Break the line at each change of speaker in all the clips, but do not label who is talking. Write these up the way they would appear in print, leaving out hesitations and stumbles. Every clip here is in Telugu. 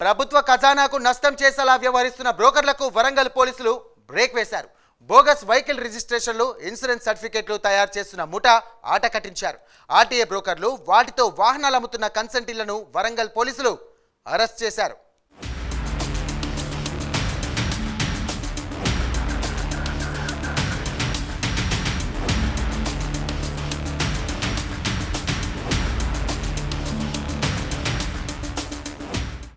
ప్రభుత్వ ఖజానాకు నష్టం చేసేలా వ్యవహరిస్తున్న బ్రోకర్లకు వరంగల్ పోలీసులు బ్రేక్ వేశారు. బోగస్ వెహికల్ రిజిస్ట్రేషన్లు, ఇన్సూరెన్స్ సర్టిఫికెట్లు తయారు చేస్తున్న ముఠా ఆట కట్టించారు. ఆర్టీఏ బ్రోకర్లు వాటితో వాహనాలు అమ్ముతున్న కన్సల్టెంట్లను వరంగల్ పోలీసులు అరెస్ట్ చేశారు.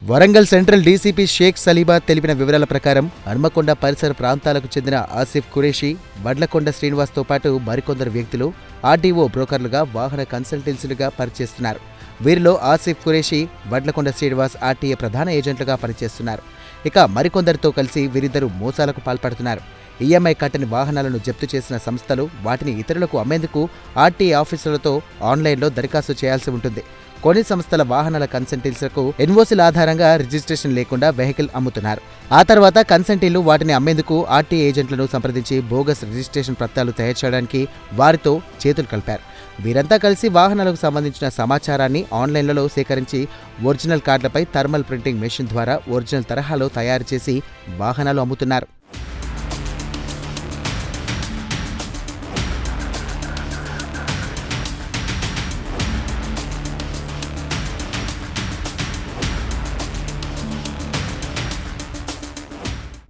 వరంగల్ సెంట్రల్ డీసీపీ షేక్ సలీబా తెలిపిన వివరాల ప్రకారం హన్మకొండ పరిసర ప్రాంతాలకు చెందిన ఆసిఫ్ ఖురేషీ, వడ్లకొండ శ్రీనివాస్తో పాటు మరికొందరు వ్యక్తులు ఆర్టీఓ బ్రోకర్లుగా వాహన కన్సల్టెన్సీలుగా పనిచేస్తున్నారు. వీరిలో ఆసిఫ్ ఖురేషీ, వడ్లకొండ శ్రీనివాస్ ఆర్టీఏ ప్రధాన ఏజెంట్లుగా పనిచేస్తున్నారు. ఇక మరికొందరితో కలిసి వీరిద్దరూ మోసాలకు పాల్పడుతున్నారు. ఈఎంఐ కట్టని వాహనాలను జప్తు చేసిన సంస్థలు వాటిని ఇతరులకు అమ్మేందుకు ఆర్టీఏ ఆఫీసులతో ఆన్లైన్లో దరఖాస్తు చేయాల్సి ఉంటుంది. కొన్ని సంస్థల వాహనాల కన్సల్టెన్సీలకు ఎన్ఓసీల ఆధారంగా రిజిస్ట్రేషన్ లేకుండా వెహికల్ అమ్ముతున్నారు. ఆ తర్వాత కన్సల్టెంట్లు వాటిని అమ్మేందుకు ఆర్టీఏ ఏజెంట్లను సంప్రదించి బోగస్ రిజిస్ట్రేషన్ పత్రాలు తయారు చేయడానికి వారితో చేతులు కలిపారు. వీరంతా కలిసి వాహనాలకు సంబంధించిన సమాచారాన్ని ఆన్లైన్లలో సేకరించి ఒరిజినల్ కార్డులపై థర్మల్ ప్రింటింగ్ మెషిన్ ద్వారా ఒరిజినల్ తరహాలో తయారు చేసి వాహనాలు అమ్ముతున్నారు.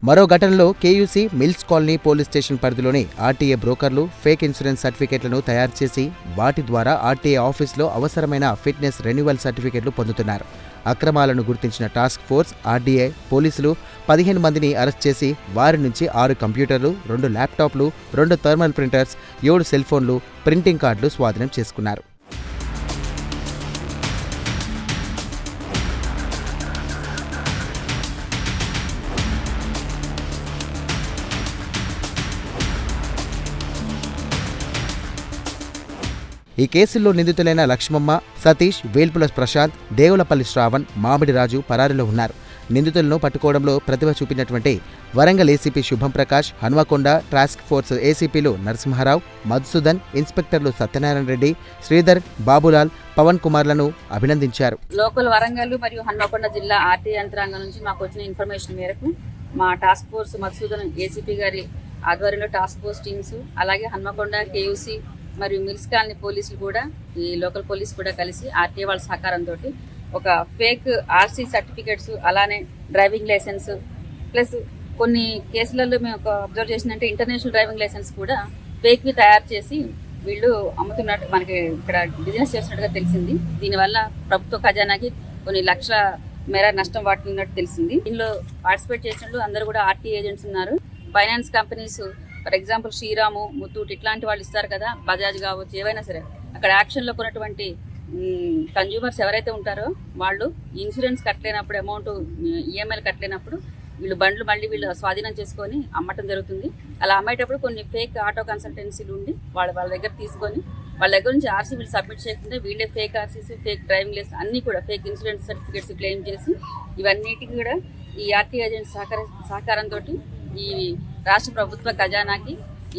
మరో ఘటనలో KUC mills colony police station పరిధిలోని ఆర్టీఏ బ్రోకర్లు ఫేక్ ఇన్సూరెన్స్ సర్టిఫికెట్లను తయారు చేసి వాటి ద్వారా ఆర్టీఏ ఆఫీసులో అవసరమైన ఫిట్నెస్ రెన్యువల్ సర్టిఫికెట్లు పొందుతున్నారు. అక్రమాలను గుర్తించిన టాస్క్ ఫోర్స్, ఆర్డీఐ పోలీసులు 15 మందిని అరెస్ట్ చేసి వారి నుంచి 6 కంప్యూటర్లు, 2 ల్యాప్టాప్లు, 2 థర్మల్ ప్రింటర్స్, 7 సెల్ ఫోన్లు, ప్రింటింగ్ కార్డులు స్వాధీనం చేసుకున్నారు. ఈ కేసుల్లో నిందితులైన లక్ష్మమ్మ, సతీష్, వేల్పుల ప్రశాంత్, దేవులపల్లి శ్రావణ్, మామిడి రాజు పరారీలో ఉన్నారు. నిందితులను పట్టుకోవడంలో ప్రతిభ చూపినటువంటి వరంగల్ ఏసీపీ శుభం ప్రకాష్, హన్మకొండ టాస్క్ ఫోర్స్ ఏసీపీలు నరసింహారావు, మధుసూదన్, ఇన్స్పెక్టర్లు సత్యనారాయణ రెడ్డి, శ్రీధర్, బాబులాల్, పవన్ కుమార్లను అభినందించారు.
లోకల్ వరంగల్ మరియు హన్మకొండ జిల్లా ఆర్టీఏ యంత్రాంగం నుంచి మాకు వచ్చిన ఇన్ఫర్మేషన్ మేరకు మా టాస్క్ ఫోర్స్ మధుసూదన్ ఏసీపీ గారి ఆధ్వర్యంలో టాస్క్ ఫోర్స్ టీమ్స్, అలాగే హన్మకొండ కేయూసీ మరియు మిల్స్ కాలనీ పోలీసులు కూడా, ఈ లోకల్ పోలీసు కూడా కలిసి ఆర్టీఏ వాళ్ళ సహకారంతో ఒక ఫేక్ ఆర్సీ సర్టిఫికెట్స్, అలానే డ్రైవింగ్ లైసెన్స్, ప్లస్ కొన్ని కేసులలో మేము ఒక అబ్జర్వ్ చేసిందంటే ఇంటర్నేషనల్ డ్రైవింగ్ లైసెన్స్ కూడా ఫేక్వి తయారు చేసి వీళ్ళు అమ్ముతున్నట్టు మనకి ఇక్కడ బిజినెస్ చేస్తున్నట్టుగా తెలిసింది. దీనివల్ల ప్రభుత్వ ఖజానాకి కొన్ని లక్షల మేర నష్టం వాటిల్లినట్టు తెలిసింది. దీనిలో పార్టిసిపేట్ చేసినట్లు అందరూ కూడా ఆర్టీఏ ఏజెంట్స్ ఉన్నారు. Finance companies, for example Sriramu, Muthoot ఇట్లాంటి వాళ్ళు ఇస్తారు కదా, బజాజ్ కావచ్చు, ఏవైనా సరే అక్కడ యాక్షన్లో కొన్నటువంటి కన్జ్యూమర్స్ ఎవరైతే ఉంటారో వాళ్ళు ఇన్సూరెన్స్ కట్టలేనప్పుడు, అమౌంట్ ఈఎంఐలు కట్టలేనప్పుడు వీళ్ళు బండ్లు మళ్ళీ వీళ్ళు స్వాధీనం చేసుకొని అమ్మటం జరుగుతుంది. అలా అమ్మేటప్పుడు కొన్ని ఫేక్ ఆటో కన్సల్టెన్సీలు ఉండి వాళ్ళ దగ్గర తీసుకొని వాళ్ళ దగ్గర నుంచి ఆర్సీ వీళ్ళు సబ్మిట్ చేయకుండా వీళ్ళే fake RCs, fake driving licence అన్నీ కూడా ఫేక్ ఇన్సూరెన్స్ సర్టిఫికేట్స్ క్లెయిమ్ చేసి ఇవన్నిటికీ కూడా ఈ ఆర్టీ ఏజెంట్స్ సహకారంతో ఈ రాష్ట్ర ప్రభుత్వ ఖజానాకి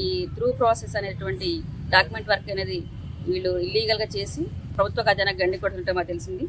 ఈ త్రూ ప్రాసెస్ అనేటువంటి డాక్యుమెంట్ వర్క్ అనేది వీళ్ళు ఇల్లీగల్గా చేసి ప్రభుత్వ ఖజానాకి గండి కొడుతుంటే మాకు తెలిసింది.